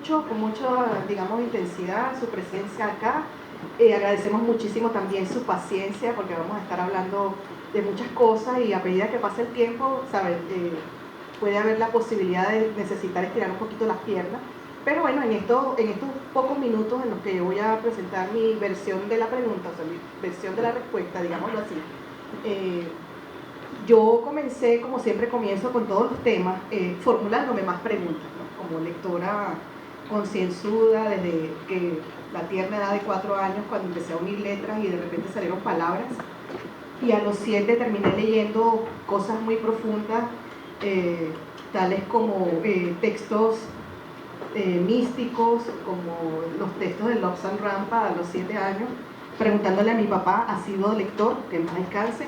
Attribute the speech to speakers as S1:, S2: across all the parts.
S1: mucho, con mucha, digamos, intensidad su presencia acá. Agradecemos muchísimo también su paciencia, porque vamos a estar hablando de muchas cosas y a medida que pase el tiempo, ¿sabes? Puede haber la posibilidad de necesitar estirar un poquito las piernas. Pero bueno, en estos pocos minutos en los que yo voy a presentar mi versión de la pregunta, o sea, mi versión de la respuesta, digámoslo así, yo comencé, como siempre comienzo con todos los temas, formulándome más preguntas, ¿no? Como lectora concienzuda desde que la tierna edad de 4 años, cuando empecé a unir letras y de repente salieron palabras, y a los 7 terminé leyendo cosas muy profundas, tales como textos místicos, como los textos de Lobsang Rampa a los 7 años, preguntándole a mi papá, ha sido lector, que en paz descanse.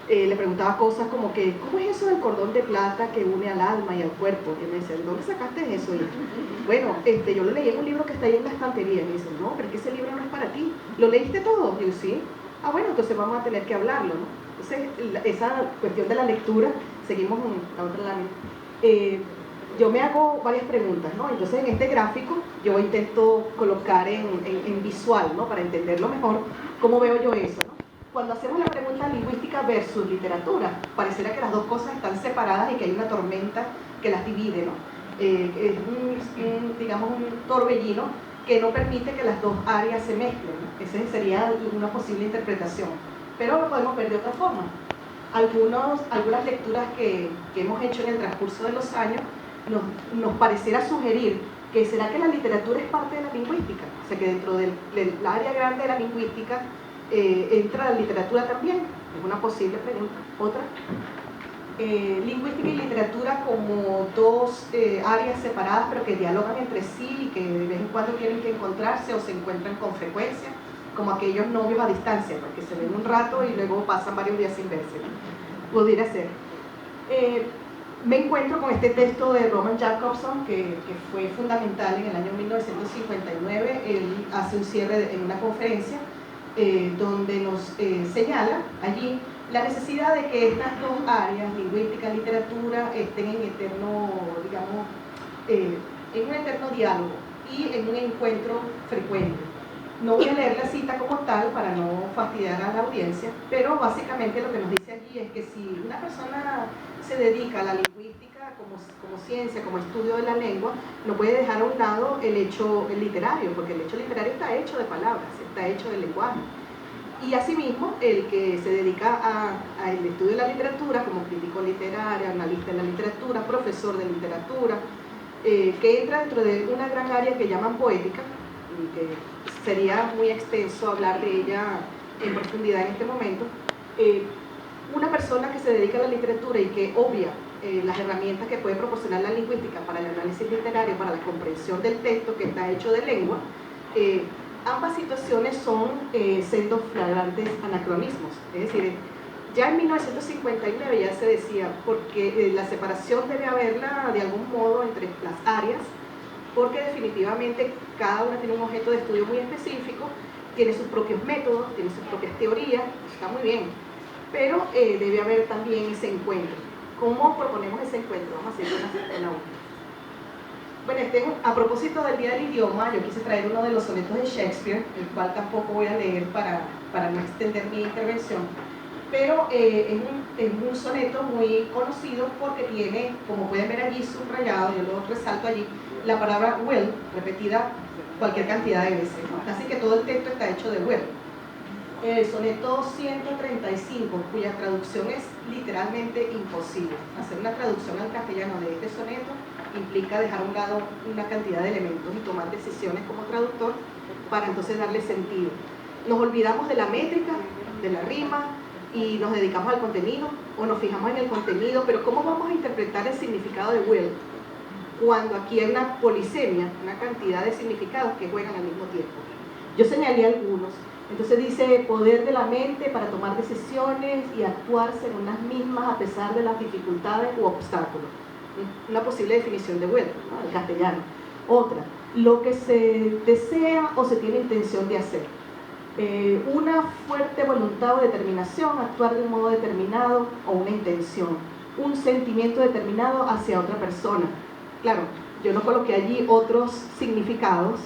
S1: Le preguntaba cosas como que, ¿cómo es eso del cordón de plata que une al alma y al cuerpo? Y me decía, ¿dónde sacaste eso? Y, bueno, yo lo leí en un libro que está ahí en la estantería. Y me dice, no, pero es que ese libro no es para ti. ¿Lo leíste todo? Y yo, sí. Ah, bueno, entonces vamos a tener que hablarlo, ¿no? Entonces, esa cuestión de la lectura, seguimos en la otra lámina. Yo me hago varias preguntas, ¿no? Entonces, en este gráfico, yo intento colocar en visual, ¿no? Para entenderlo mejor, ¿cómo veo yo eso, ¿no? Cuando hacemos la pregunta lingüística versus literatura, pareciera que las dos cosas están separadas y que hay una tormenta que las divide, ¿no? Es digamos, un torbellino que no permite que las dos áreas se mezclen, ¿no? Esa sería una posible interpretación, pero lo podemos ver de otra forma. Algunas lecturas que hemos hecho en el transcurso de los años nos pareciera sugerir que será que la literatura es parte de la lingüística, o sea que dentro del área grande de la lingüística entra la literatura también. Es una posible pregunta. Otra, lingüística y literatura como dos áreas separadas pero que dialogan entre sí y que de vez en cuando tienen que encontrarse o se encuentran con frecuencia, como aquellos novios a distancia, porque se ven un rato y luego pasan varios días sin verse, ¿no? Pudiera ser. Me encuentro con este texto de Roman Jakobson que fue fundamental en el año 1959. Él hace un cierre en una conferencia donde nos señala allí la necesidad de que estas dos áreas, lingüística y literatura, estén en eterno, digamos, en un eterno diálogo y en un encuentro frecuente. No voy a leer la cita como tal para no fastidiar a la audiencia, pero básicamente lo que nos dice allí es que si una persona se dedica a la lingüística como ciencia, como estudio de la lengua, no puede dejar a un lado el hecho literario, porque el hecho literario está hecho de palabras, está hecho de lenguaje. Y asimismo, el que se dedica al estudio de la literatura, como crítico literario, analista de la literatura, profesor de literatura, que entra dentro de una gran área que llaman poética, y que sería muy extenso hablar de ella en profundidad en este momento. Una persona que se dedica a la literatura y que obvia las herramientas que puede proporcionar la lingüística para el análisis literario, para la comprensión del texto que está hecho de lengua, ambas situaciones son sendos flagrantes anacronismos. Es decir, ya en 1959 ya se decía, porque la separación debe haberla de algún modo entre las áreas, porque definitivamente cada una tiene un objeto de estudio muy específico, tiene sus propios métodos, tiene sus propias teorías, está muy bien, pero debe haber también ese encuentro. ¿Cómo proponemos ese encuentro? Vamos a hacer una última. Bueno, a propósito del Día del Idioma, yo quise traer uno de los sonetos de Shakespeare, el cual tampoco voy a leer para no extender mi intervención, pero es un soneto muy conocido porque tiene, como pueden ver allí subrayado, yo lo resalto allí, la palabra will repetida cualquier cantidad de veces, ¿no? Así que todo el texto está hecho de will. El soneto 135, cuya traducción es literalmente imposible. Hacer una traducción al castellano de este soneto implica dejar a un lado una cantidad de elementos y tomar decisiones como traductor para entonces darle sentido. Nos olvidamos de la métrica, de la rima y nos dedicamos al contenido o nos fijamos en el contenido, pero ¿cómo vamos a interpretar el significado de will cuando aquí hay una polisemia, una cantidad de significados que juegan al mismo tiempo? Yo señalé algunos. Entonces dice, poder de la mente para tomar decisiones y actuar según las mismas a pesar de las dificultades u obstáculos. Una posible definición de will, ¿no? El castellano. Otra, lo que se desea o se tiene intención de hacer. Una fuerte voluntad o determinación, actuar de un modo determinado o una intención. Un sentimiento determinado hacia otra persona. Claro, yo no coloqué allí otros significados.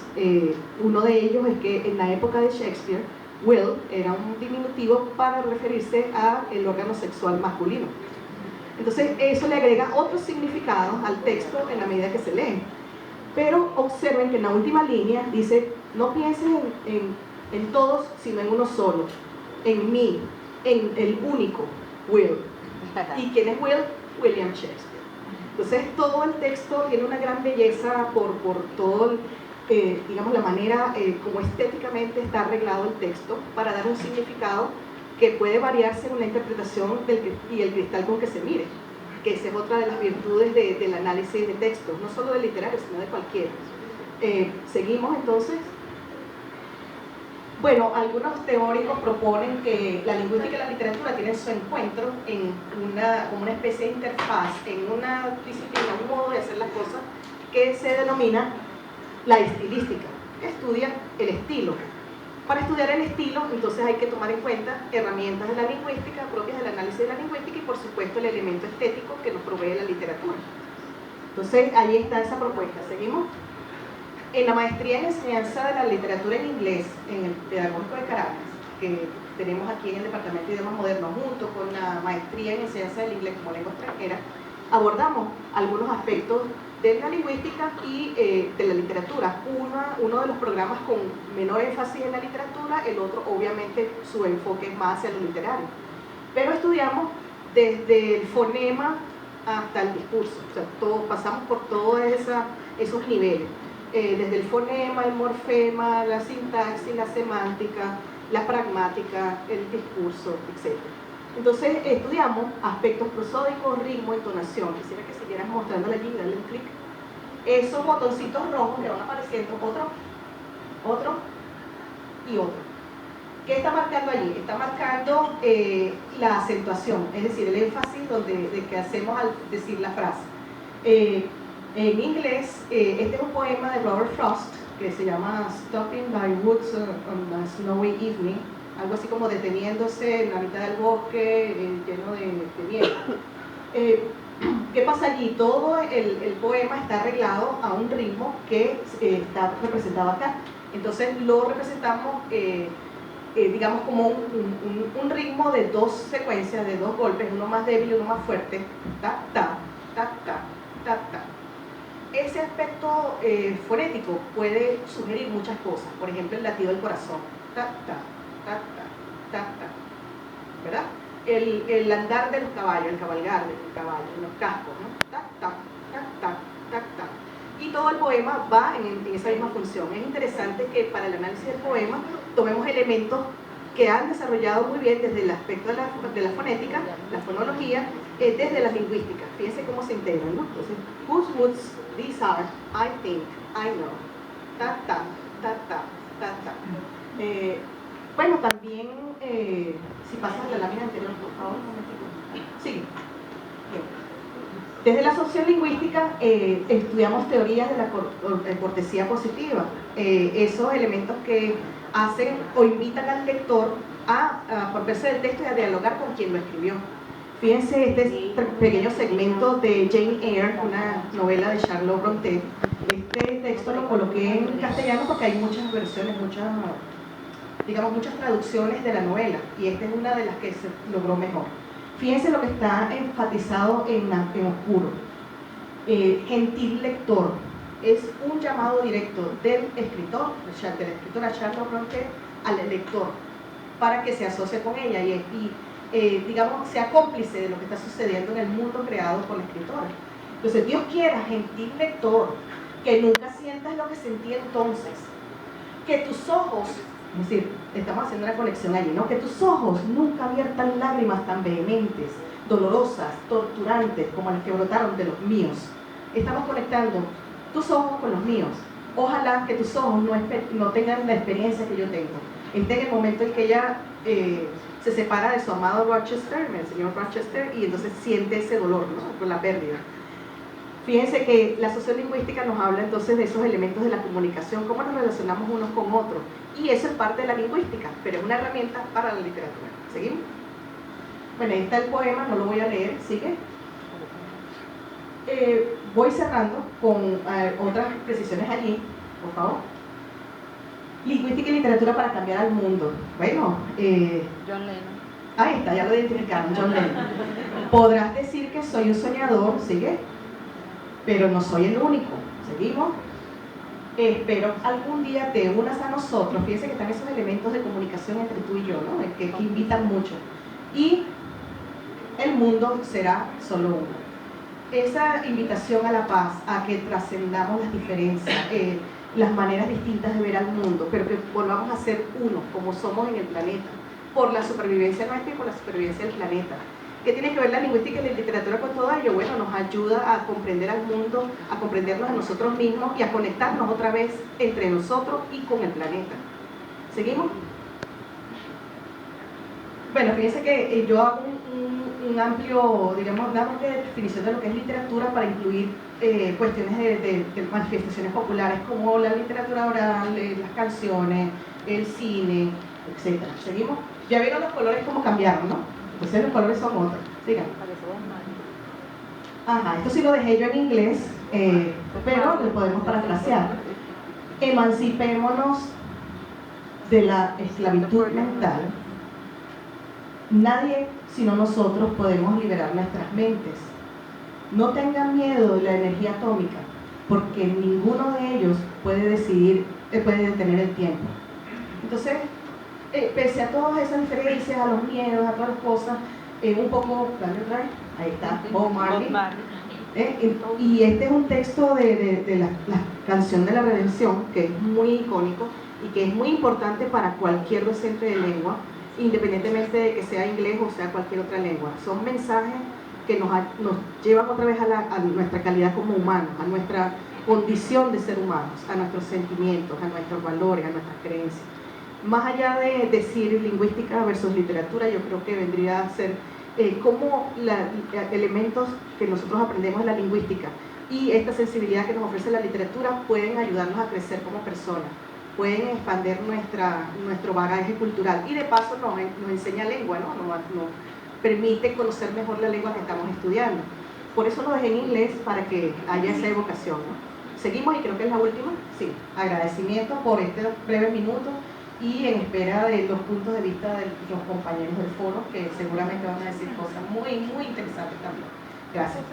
S1: Uno de ellos es que en la época de Shakespeare, will era un diminutivo para referirse al órgano sexual masculino. Entonces eso le agrega otros significados al texto en la medida que se lee. Pero observen que en la última línea dice, no pienses en todos, sino en uno solo, en mí, en el único, Will. ¿Y quién es Will? William Shakespeare. Entonces todo el texto tiene una gran belleza por todo, digamos, la manera como estéticamente está arreglado el texto para dar un significado que puede variar según la interpretación y el cristal con que se mire, que esa es otra de las virtudes del análisis de textos, no solo del literario, sino de cualquiera. Seguimos entonces. Bueno, algunos teóricos proponen que la lingüística y la literatura tienen su encuentro en como una especie de interfaz, en una disciplina, un modo de hacer las cosas que se denomina la estilística, que estudia el estilo. Para estudiar el estilo, entonces hay que tomar en cuenta herramientas de la lingüística, propias del análisis de la lingüística y por supuesto el elemento estético que nos provee la literatura. Entonces ahí está esa propuesta. ¿Seguimos? En la maestría en enseñanza de la literatura en inglés, en el Pedagógico de Caracas, que tenemos aquí en el Departamento de Idiomas Modernos, junto con la maestría en enseñanza del inglés como lengua extranjera, abordamos algunos aspectos de la lingüística y de la literatura. Uno de los programas con menor énfasis en la literatura, el otro obviamente su enfoque es más hacia lo literario. Pero estudiamos desde el fonema hasta el discurso, o sea, pasamos por todos esos niveles. Desde el fonema, el morfema, la sintaxis, la semántica, la pragmática, el discurso, etc. Entonces estudiamos aspectos prosódicos, ritmo, entonación. Quisiera que siguieras mostrándole allí, dale un clic. Esos botoncitos rojos que van apareciendo, otro y otro. ¿Qué está marcando allí? Está marcando la acentuación, es decir, el énfasis de que hacemos al decir la frase. En inglés, este es un poema de Robert Frost que se llama Stopping by Woods on a Snowy Evening, algo así como deteniéndose en la mitad del bosque lleno de nieve. ¿Qué pasa allí? Todo el poema está arreglado a un ritmo que está representado acá. Entonces lo representamos, digamos, como un ritmo de dos secuencias, de dos golpes, uno más débil y uno más fuerte. Ta, ta, ta, ta, ta, ta. Ese aspecto fonético puede sugerir muchas cosas, por ejemplo el latido del corazón, ta, ta, ta, ta, ta, ta, ¿verdad? El andar de los caballos, el cabalgar de los caballos, los cascos, ¿no? Ta, ta, ta, ta, ta, ta. Y todo el poema va en esa misma función. Es interesante que para el análisis del poema tomemos elementos que han desarrollado muy bien desde el aspecto de la fonética, la fonología, desde la lingüística. Fíjense cómo se integran, ¿no? Entonces, whose woods these are, I think, I know. Ta, ta, ta, ta, ta, ta. Bueno, también, si pasas a la lámina anterior, por favor. Sí. Desde la sociolingüística estudiamos teorías de la cortesía positiva, esos elementos que hacen o invitan al lector a apropiarse del texto y a dialogar con quien lo escribió. Fíjense este pequeño segmento de Jane Eyre, una novela de Charlotte Brontë. Este texto lo coloqué en castellano porque hay muchas versiones, muchas traducciones de la novela, y esta es una de las que se logró mejor. Fíjense lo que está enfatizado en oscuro. Gentil lector. Es un llamado directo del escritor, de la escritora Charlotte Brontë, al lector, para que se asocie con ella y sea cómplice de lo que está sucediendo en el mundo creado por la escritora. Entonces, Dios quiera, gentil lector, que nunca sientas lo que sentí entonces, que tus ojos, es decir, estamos haciendo una conexión allí, ¿no? Que tus ojos nunca viertan lágrimas tan vehementes, dolorosas, torturantes, como las que brotaron de los míos. Estamos conectando tus ojos con los míos. Ojalá que tus ojos no tengan la experiencia que yo tengo. Este es el momento en que ella se separa de su amado Rochester, el señor Rochester, y entonces siente ese dolor, ¿no? Por la pérdida. Fíjense que la sociolingüística nos habla entonces de esos elementos de la comunicación, cómo nos relacionamos unos con otros, y eso es parte de la lingüística, pero es una herramienta para la literatura. ¿Seguimos? Bueno, ahí está el poema, no lo voy a leer, ¿sigue? voy cerrando con otras precisiones allí, por favor. Lingüística y literatura para cambiar al mundo. Bueno,
S2: John Lennon.
S1: Ahí está, ya lo identificaron, John Lennon. Podrás decir que soy un soñador, ¿sigue? Pero no soy el único. ¿Seguimos? Espero algún día te unas a nosotros. Fíjense que están esos elementos de comunicación entre tú y yo, ¿no? Que invitan mucho. Y el mundo será solo uno. Esa invitación a la paz, a que trascendamos las diferencias, las maneras distintas de ver al mundo, pero que volvamos a ser uno, como somos en el planeta, por la supervivencia nuestra y por la supervivencia del planeta. ¿Qué tiene que ver la lingüística y la literatura con todo ello? Bueno, nos ayuda a comprender al mundo, a comprendernos a nosotros mismos y a conectarnos otra vez entre nosotros y con el planeta. ¿Seguimos? Bueno, fíjense que yo hago un amplio, digamos, una amplia definición de lo que es literatura para incluir cuestiones de manifestaciones populares como la literatura oral, las canciones, el cine, etc. ¿Seguimos? Ya vieron los colores cómo cambiaron, ¿no? Entonces los colores son otros. Sigan. Ajá, esto sí lo dejé yo en inglés, pero lo podemos parafrasear. Emancipémonos de la esclavitud mental. Nadie sino nosotros podemos liberar nuestras mentes. No tengan miedo de la energía atómica, porque ninguno de ellos puede decidir, puede detener el tiempo. Entonces, pese a todas esas diferencias, a los miedos, a todas las cosas, un poco, dale otra vez, ahí está, Bob Marley. Y este es un texto de la canción de la redención, que es muy icónico y que es muy importante para cualquier docente de lengua, independientemente de que sea inglés o sea cualquier otra lengua. Son mensajes que nos llevan otra vez a nuestra calidad como humanos, a nuestra condición de ser humanos, a nuestros sentimientos, a nuestros valores, a nuestras creencias. Más allá de decir lingüística versus literatura, yo creo que vendría a ser cómo elementos que nosotros aprendemos en la lingüística y esta sensibilidad que nos ofrece la literatura pueden ayudarnos a crecer como personas, pueden expandir nuestro bagaje cultural y de paso nos enseña lengua, ¿no? Nos permite conocer mejor la lengua que estamos estudiando. Por eso lo dejé en inglés, para que haya esa evocación, ¿no? Seguimos y creo que es la última. Sí, agradecimiento por este breve minuto y en espera de los puntos de vista de los compañeros del foro, que seguramente van a decir cosas muy, muy interesantes también. Gracias.